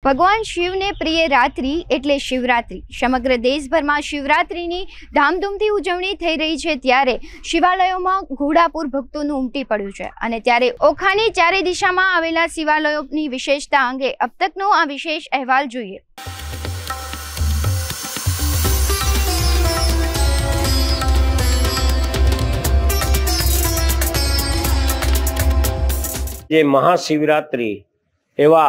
ભગવાન શિવને પ્રિય રાત્રિ એટલે શિવરાત્રિ। સમગ્ર દેશભરમાં શિવરાત્રિની ધામધૂમથી ઉજવણી થઈ રહી છે, ત્યારે શિવાલયોમાં ઘોડાપુર ભક્તોનું ઉમટી પડ્યું છે અને ત્યારે ઓખાની ચારે દિશામાં આવેલા શિવાલયોની વિશેષતા અંગે अब तकનો આ વિશેષ અહેવાલ જોઈએ। જે મહાશિવરાત્રિ એવા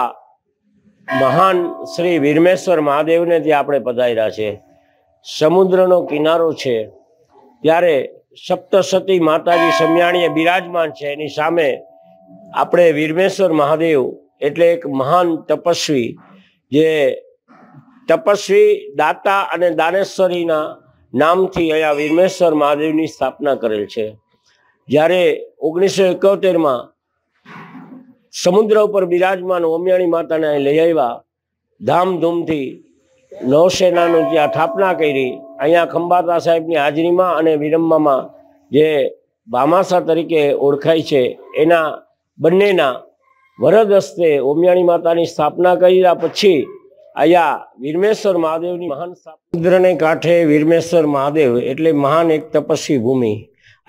महान श्री वीरमेश्वर महादेव ने ત્યાં આપણે પધાર્યા છે। સમુદ્રનો કિનારો છે, ત્યારે સપ્તસતી માતાજી સમયાણીએ બિરાજમાન છે। એની સામે આપણે વીરમેશ્વર મહાદેવ એટલે એક મહાન તપસ્વી, જે તપસ્વી દાતા અને દાનેશ્વરીના નામથી અહીંયા વીરમેશ્વર મહાદેવની સ્થાપના કરેલ છે। જ્યારે 1971માં समुद्र पर विराजमान ओमियाणी माता ने लई आव्या, धामधूमथी नौसेनानुं त्यां स्थापना करी। अहींया खंभाता साहेबनी हाजरीमां अने विरंबामां जे भामासा तरीके ओळखाय छे एना बंनेना वरद हस्ते ओमियाणी मातानी स्थापना कर्या पछी अहींया वीरमेश्वर महादेवनी महान समुद्रने कांठे वीरमेश्वर महादेव एटले महान एक तपस्वी भूमि।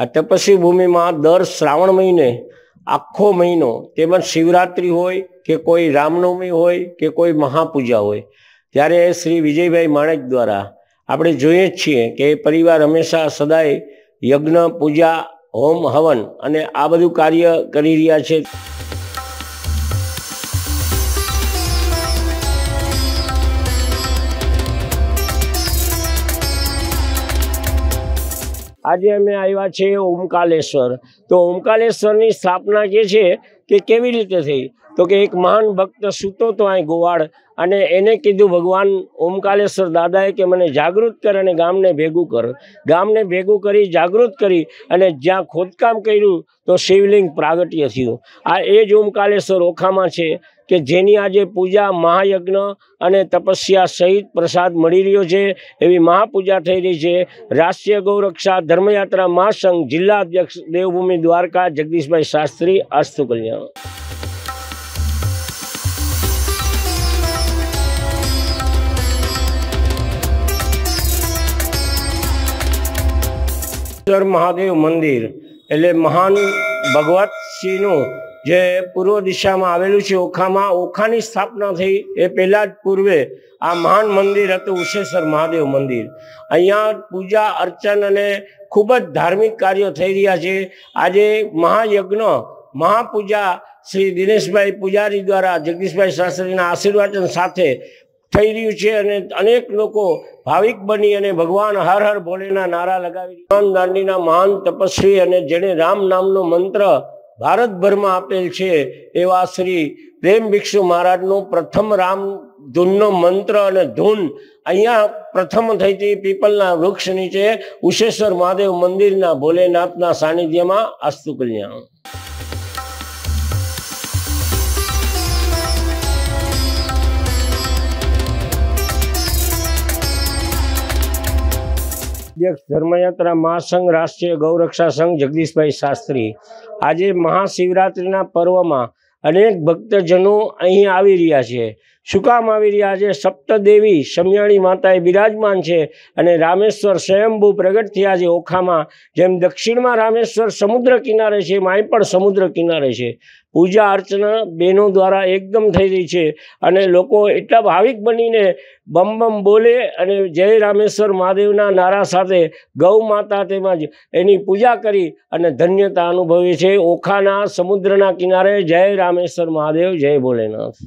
आ तपस्वी भूमिमां दर श्रावण महीने आखो महीनो तेमज शिवरात्रि होय के कोई रामनवमी होय के कोई महापूजा होय, त्यारे श्री विजयभाई माणेक द्वारा आपणे जोईए छीए के परिवार हमेशा सदाय यज्ञ पूजा होम हवन अने आ बधुं कार्य करी रह्या छे। आज अमे आव्या छे ओमकालेश्वर। तो ओमकालेश्वरनी स्थापना के छे के केवी रीते थई, तो के एक महान भक्त सूतो तो आ गोवाड़ अने एने कीधुं भगवान ओमकालेश्वर दादाए के मने जागृत कर अने गामने भेगुं कर। गामने भेगुं करी जागृत करी अने ज्यां खोदकाम कर्युं तो शिवलिंग प्रागट्य थयुं। आ ए ज ओमकालेश्वर ओखामां छे के जेनी आजे पूजा महायज्ञ अने तपस्या सहित प्रसाद मळी रह्यो छे। एवी महापूजा थई रही छे। राष्ट्रीय गौरक्षा धर्मयात्रा महासंघ जिल्ला अध्यक्ष देवभूमि द्वारका जगदीशभाई शास्त्री। अस्तु कल्याण। महादेव मंदिर एटले महान भगवत श्रीनु जे पूर्व दिशा में आवेलू छे ओखामां। ओखानी स्थापना थई ए पहेला ज पूर्वे आ महान मंदिर हतुं उशेश्वर महादेव मंदिर। अहींया पूजा अर्चन अने खूब ज धार्मिक कार्यो थई रह्या छे। आजे महायज्ञ महापूजा श्री दिनेशभाई पुजारी द्वारा जगदीशभाई शास्त्रीना आशीर्वादन साथे थई रह्युं छे अने अनेक लोको भाविक बनी अने भगवान हर हर भोलेना नारा लगावी राम दांडीना महान तपस्वी अने जेने राम नामनो मंत्र भारत भर में आपेल छे एवा श्री प्रेम भिक्षु महाराज नो प्रथम राम धून नो मंत्र अने धून अहींया प्रथम थई थी पीपलना वृक्ष नीचे उशेश्वर महादेव मंदिरना भोलेनाथना सानिध्यमां। अस्तु कल्याण। अध्यक्ष धर्मयात्रा महासंघ राष्ट्रीय गौरक्षा संघ जगदीशभाई शास्त्री। आज महाशिवरात्रिना पर्व में अनेक भक्तजनों अहीं आवी रह्या छे। शुं काम आवी रह्या छे? सप्तदेवी समयाणी माताए बिराजमान छे अने रामेश्वर स्वयंभू प्रगट थया छे ओखामां। जेम दक्षिण में रामेश्वर समुद्र किनारे छे, माय पण समुद्र किनारे छे। पूजा अर्चना बहनों द्वारा एकदम थई रही छे अने लोको एटला भाविक बनीने बम बम बोले अने जय रामेश्वर महादेवना नारा साथे गौ माता तेमज एनी पूजा करी अने धन्यता अनुभवे छे। ओखाना समुद्रना किनारे जय रामेश्वर महादेव, जय भोलेनाथ।